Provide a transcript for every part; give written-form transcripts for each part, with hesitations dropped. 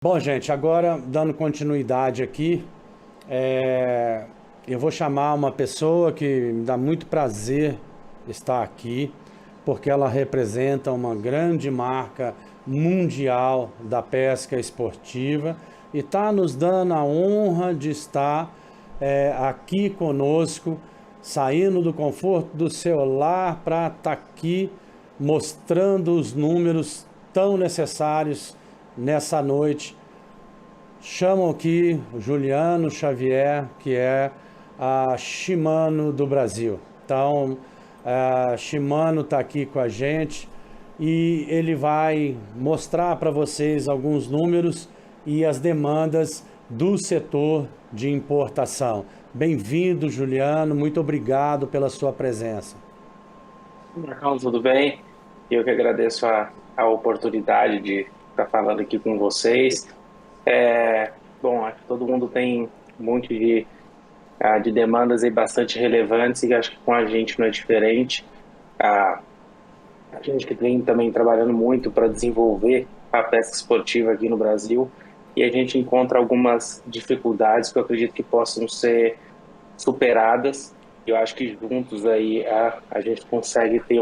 Bom, gente, agora dando continuidade aqui, eu vou chamar uma pessoa que me dá muito prazer estar aqui, porque ela representa uma grande marca mundial da pesca esportiva e está nos dando a honra de estar aqui conosco, saindo do conforto do seu lar para estar aqui mostrando os números tão necessários nessa noite. Chamam aqui o Juliano Xavier, que é a Shimano do Brasil. Então, a Shimano está aqui com a gente e ele vai mostrar para vocês alguns números e as demandas do setor de importação. Bem-vindo, Juliano, muito obrigado pela sua presença. Marcão, tudo bem? Eu que agradeço a oportunidade de estar falando aqui com vocês. Bom, acho que todo mundo tem um monte de demandas aí bastante relevantes e acho que com a gente não é diferente. A, a gente que vem também trabalhando muito para desenvolver a pesca esportiva aqui no Brasil e a gente encontra algumas dificuldades que eu acredito que possam ser superadas. Eu acho que juntos aí a gente consegue ter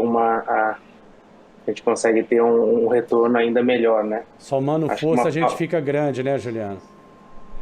a gente consegue ter um retorno ainda melhor, né? Somando Acho que força, a gente fica grande, né, Juliano?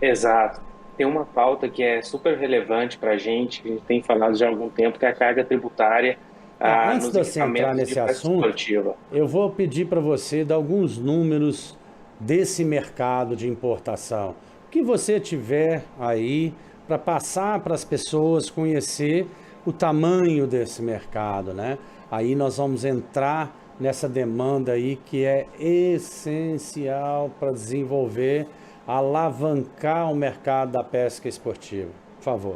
exato. Tem uma pauta que é super relevante para que a gente tem falado já há algum tempo, que é a carga tributária Antes nos de você entrar equipamentos de nesse pesca assunto, esportiva. eu vou pedir para você dar alguns números desse mercado de importação. O que você tiver aí para passar para as pessoas conhecer o tamanho desse mercado, né? Aí nós vamos entrar nessa demanda aí que é essencial para desenvolver, alavancar o mercado da pesca esportiva. Por favor.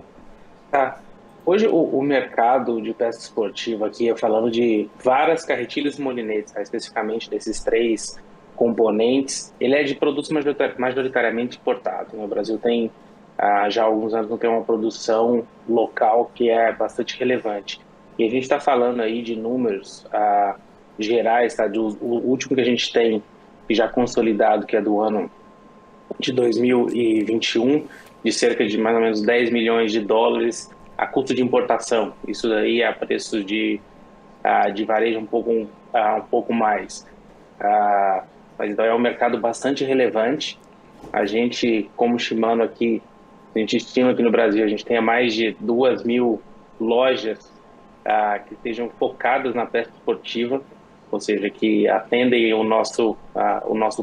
Tá. Hoje o mercado de pesca esportiva aqui, eu falando de varas, carretilhas e molinetes, tá? Especificamente desses três componentes, ele é de produtos majoritariamente importados, né? O Brasil tem já há alguns anos não tem uma produção local que é bastante relevante. E a gente está falando aí de números gerais, tá? O último que a gente tem, que já consolidado, que é do ano de 2021, de cerca de mais ou menos 10 milhões de dólares a custo de importação. Isso daí é a preço de varejo um pouco mais. Mas então é um mercado bastante relevante. A gente, como Shimano aqui, a gente estima que no Brasil a gente tenha mais de 2.000 lojas que estejam focadas na pesca esportiva, ou seja, que atendem o nosso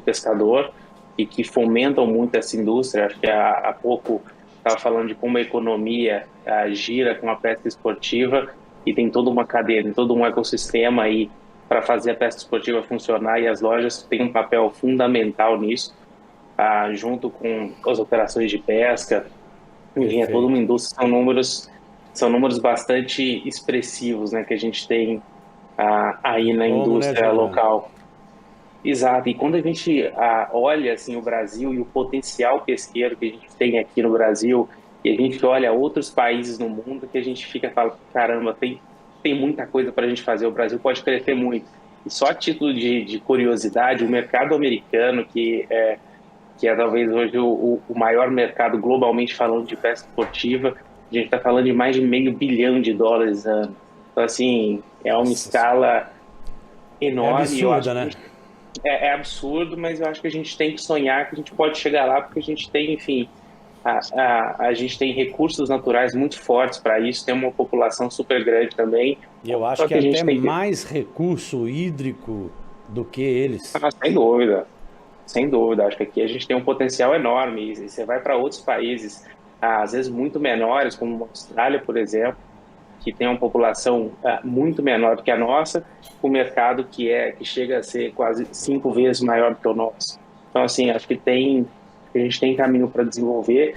pescador e que fomentam muito essa indústria. Acho que há pouco estava falando de como a economia gira com a pesca esportiva e tem toda uma cadeia, tem todo um ecossistema aí para fazer a pesca esportiva funcionar, e as lojas têm um papel fundamental nisso, junto com as operações de pesca. Enfim, é toda uma Perfeito. indústria, são números bastante expressivos, né, que a gente tem aí na Como, né, indústria Juliano? local. Exato, e quando a gente olha assim, o Brasil e o potencial pesqueiro que a gente tem aqui no Brasil, e a gente olha outros países no mundo, que a gente fica falando, caramba, tem muita coisa para a gente fazer, o Brasil pode crescer muito. E só a título de curiosidade, o mercado americano, que é talvez hoje o maior mercado globalmente falando de pesca esportiva, a gente está falando de mais de meio bilhão de dólares ano. Então, assim, é uma Nossa Senhora. escala É enorme, e eu acho absurda, que né? é absurdo, mas eu acho que a gente tem que sonhar que a gente pode chegar lá, porque a gente tem, enfim, a gente tem recursos naturais muito fortes para isso, tem uma população super grande também, E eu acho só que que é a até gente tem, mais recurso hídrico do que eles. sem dúvida, sem dúvida, acho que aqui a gente tem um potencial enorme, e você vai para outros países, às vezes muito menores, como a Austrália, por exemplo, que tem uma população muito menor do que a nossa, o mercado que chega a ser quase 5 vezes maior do que o nosso. Então, assim, acho que a gente tem caminho para desenvolver.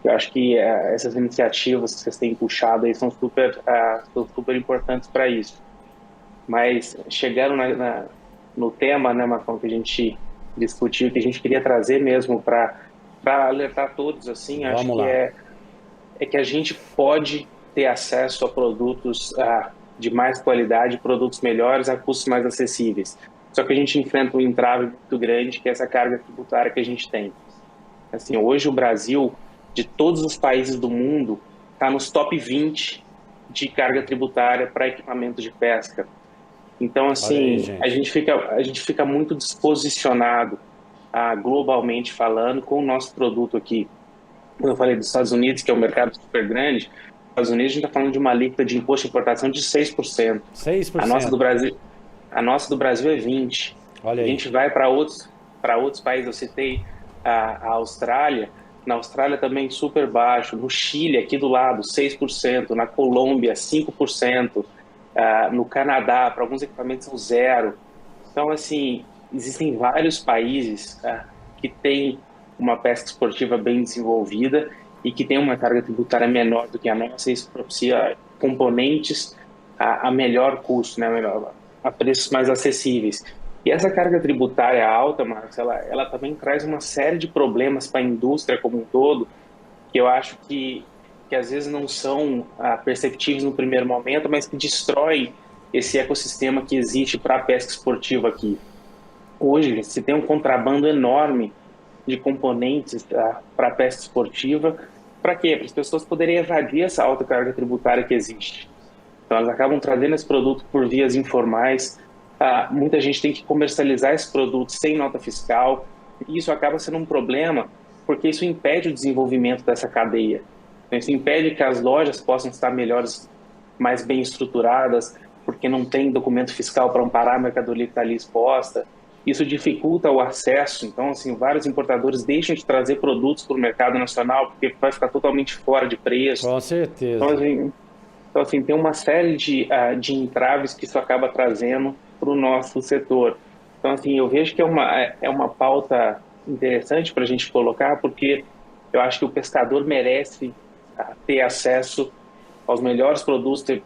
Eu acho que essas iniciativas que vocês têm puxado aí são super importantes para isso. Mas chegando no tema, né, Marcão, que a gente discutiu, que a gente queria trazer mesmo para alertar todos, assim, acho Vamos que lá. é que a gente pode ter acesso a produtos de mais qualidade, produtos melhores a custos mais acessíveis. só que a gente enfrenta um entrave muito grande, que é essa carga tributária que a gente tem. Assim, hoje o Brasil, de todos os países do mundo, está nos top 20 de carga tributária para equipamentos de pesca. Então, Olha aí, assim, gente. a gente fica muito desposicionado, globalmente falando, com o nosso produto aqui. Quando eu falei dos Estados Unidos, que é um mercado super grande, nos Estados Unidos a gente está falando de uma alíquota de imposto de importação de 6%. A nossa 6%. do Brasil, a nossa do Brasil é 20%. Olha A aí. gente vai para outros países, eu citei a Austrália, na Austrália também super baixo, no Chile, aqui do lado, 6%, na Colômbia, 5%, no Canadá, para alguns equipamentos são zero. Então, assim, existem vários países que têm uma pesca esportiva bem desenvolvida e que tem uma carga tributária menor do que a nossa, e isso propicia componentes a melhor custo, né, a preços mais acessíveis. E essa carga tributária alta, Marcos, ela também traz uma série de problemas para a indústria como um todo, que eu acho que às vezes não são perceptíveis no primeiro momento, mas que destroem esse ecossistema que existe para a pesca esportiva aqui. Hoje, se tem um contrabando enorme de componentes para a pesca esportiva. Para quê? Para as pessoas poderem evadir essa alta carga tributária que existe. Então, elas acabam trazendo esse produto por vias informais. Muita gente tem que comercializar esse produto sem nota fiscal. E isso acaba sendo um problema, porque isso impede o desenvolvimento dessa cadeia. Então, isso impede que as lojas possam estar melhores, mais bem estruturadas, porque não tem documento fiscal para amparar a mercadoria que está ali exposta. Isso dificulta o acesso. Então, assim, vários importadores deixam de trazer produtos para o mercado nacional porque vai ficar totalmente fora de preço. Com Então, certeza. assim, tem uma série de entraves que isso acaba trazendo para o nosso setor. Então, assim, eu vejo que é uma pauta interessante para a gente colocar, porque eu acho que o pescador merece ter acesso aos melhores produtos, ter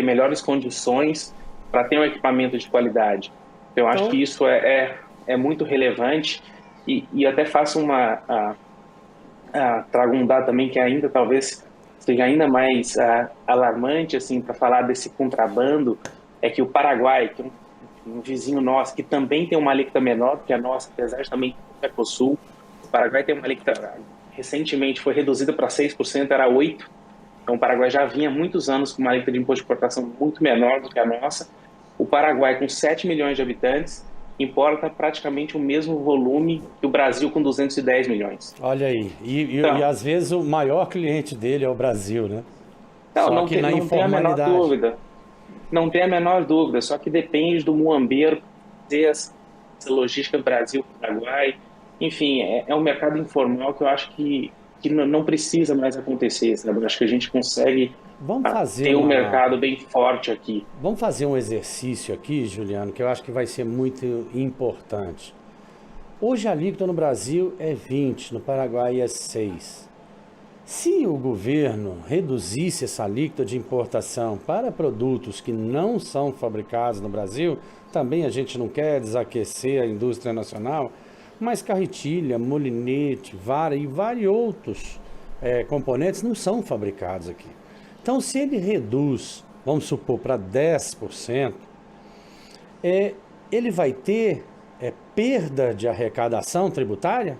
melhores condições para ter um equipamento de qualidade. Eu acho Então, que isso é muito relevante e até faço trago um dado também que ainda talvez seja ainda mais alarmante assim para falar desse contrabando, é que o Paraguai, que é um vizinho nosso, que também tem uma alíquota menor que a nossa, apesar de também do Mercosul, o Paraguai tem uma alíquota, recentemente foi reduzida para 6%, era 8%. Então o Paraguai já vinha há muitos anos com uma alíquota de imposto de importação muito menor do que a nossa. O Paraguai, com 7 milhões de habitantes, importa praticamente o mesmo volume que o Brasil, com 210 milhões. olha aí. E Então, às vezes o maior cliente dele é o Brasil, né? não, Só que na não tem a menor informalidade. dúvida. Não tem a menor dúvida, só que depende do muambeiro fazer essa logística Brasil-Paraguai. Enfim, é um mercado informal que eu acho que não precisa mais acontecer, sabe? Eu acho que a gente consegue Vamos fazer ter um uma, mercado bem forte aqui. vamos fazer um exercício aqui, Juliano, que eu acho que vai ser muito importante. Hoje a alíquota no Brasil é 20, no Paraguai é 6. Se o governo reduzisse essa alíquota de importação para produtos que não são fabricados no Brasil, também a gente não quer desaquecer a indústria nacional, mas carretilha, molinete, vara e vários outros componentes não são fabricados aqui. Então, se ele reduz, vamos supor, para 10%, ele vai ter perda de arrecadação tributária?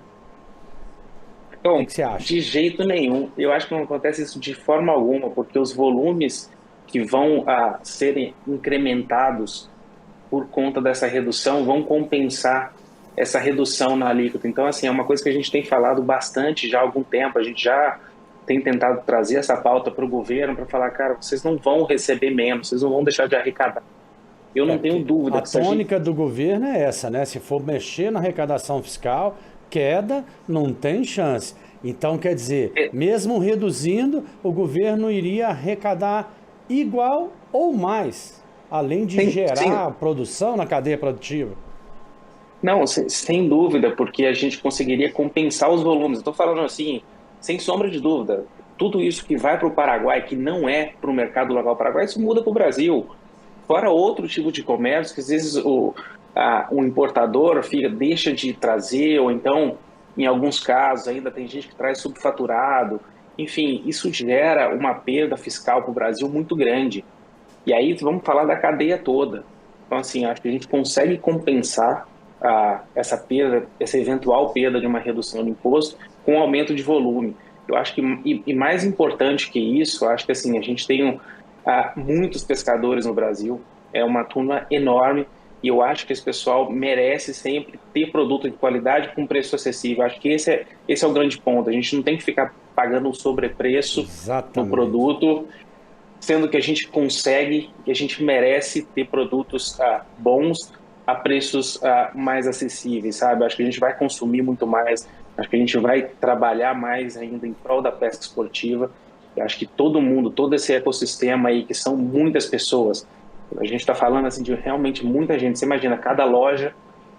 O Então, que você acha? de jeito nenhum. Eu acho que não acontece isso de forma alguma, porque os volumes que vão serem incrementados por conta dessa redução vão compensar essa redução na alíquota. Então, assim, é uma coisa que a gente tem falado bastante já há algum tempo. A gente já tem tentado trazer essa pauta para o governo para falar, cara, vocês não vão receber menos, vocês não vão deixar de arrecadar. Eu não tenho Porque dúvida a que se a gente... tônica do governo é essa, né? Se for mexer na arrecadação fiscal, queda, não tem chance. Então, quer dizer, mesmo reduzindo, o governo iria arrecadar igual ou mais, além de Sim, gerar produção na cadeia produtiva. não, sem dúvida, porque a gente conseguiria compensar os volumes. Eu estou falando assim, sem sombra de dúvida, tudo isso que vai para o Paraguai, que não é para o mercado local paraguai, isso muda para o Brasil. Fora outro tipo de comércio, que às vezes o importador deixa de trazer, ou então, em alguns casos, ainda tem gente que traz subfaturado. Enfim, isso gera uma perda fiscal para o Brasil muito grande. E aí vamos falar da cadeia toda. Então, assim, acho que a gente consegue compensar essa perda, essa eventual perda de uma redução de imposto com aumento de volume. Eu acho que, e mais importante que isso, eu acho que assim, a gente tem muitos pescadores no Brasil, é uma turma enorme, e eu acho que esse pessoal merece sempre ter produto de qualidade com preço acessível. Acho que esse é o grande ponto. A gente não tem que ficar pagando o sobrepreço no Exatamente. produto, sendo que a gente consegue, que a gente merece ter produtos bons a preços mais acessíveis, sabe? Acho que a gente vai consumir muito mais, acho que a gente vai trabalhar mais ainda em prol da pesca esportiva. Eu acho que todo mundo, todo esse ecossistema aí, que são muitas pessoas, a gente está falando assim de realmente muita gente. Você imagina, cada loja,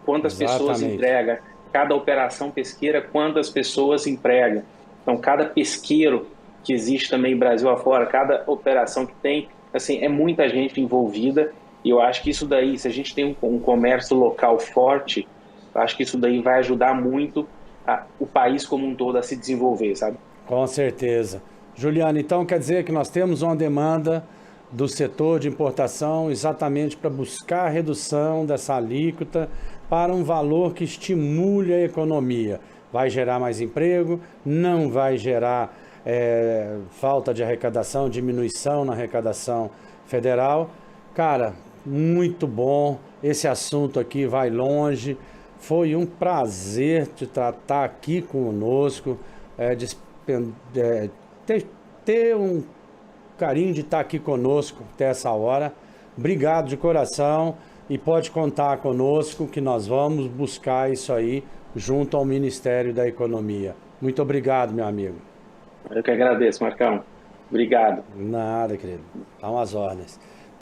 quantas pessoas Exatamente. emprega, cada operação pesqueira, quantas pessoas emprega. Então, cada pesqueiro que existe também Brasil afora, cada operação que tem, assim, é muita gente envolvida, e eu acho que isso daí, se a gente tem um comércio local forte, eu acho que isso daí vai ajudar muito o país como um todo a se desenvolver, sabe? Com certeza. Juliano, então quer dizer que nós temos uma demanda do setor de importação exatamente para buscar a redução dessa alíquota para um valor que estimule a economia. Vai gerar mais emprego, não vai gerar falta de arrecadação, diminuição na arrecadação federal. Cara, muito bom. Esse assunto aqui vai longe. Foi um prazer te tratar aqui conosco, ter, ter um carinho de estar aqui conosco até essa hora. Obrigado de coração e pode contar conosco que nós vamos buscar isso aí junto ao Ministério da Economia. Muito obrigado, meu amigo. Eu que agradeço, Marcão. Obrigado. Nada, querido. Tá umas ordens.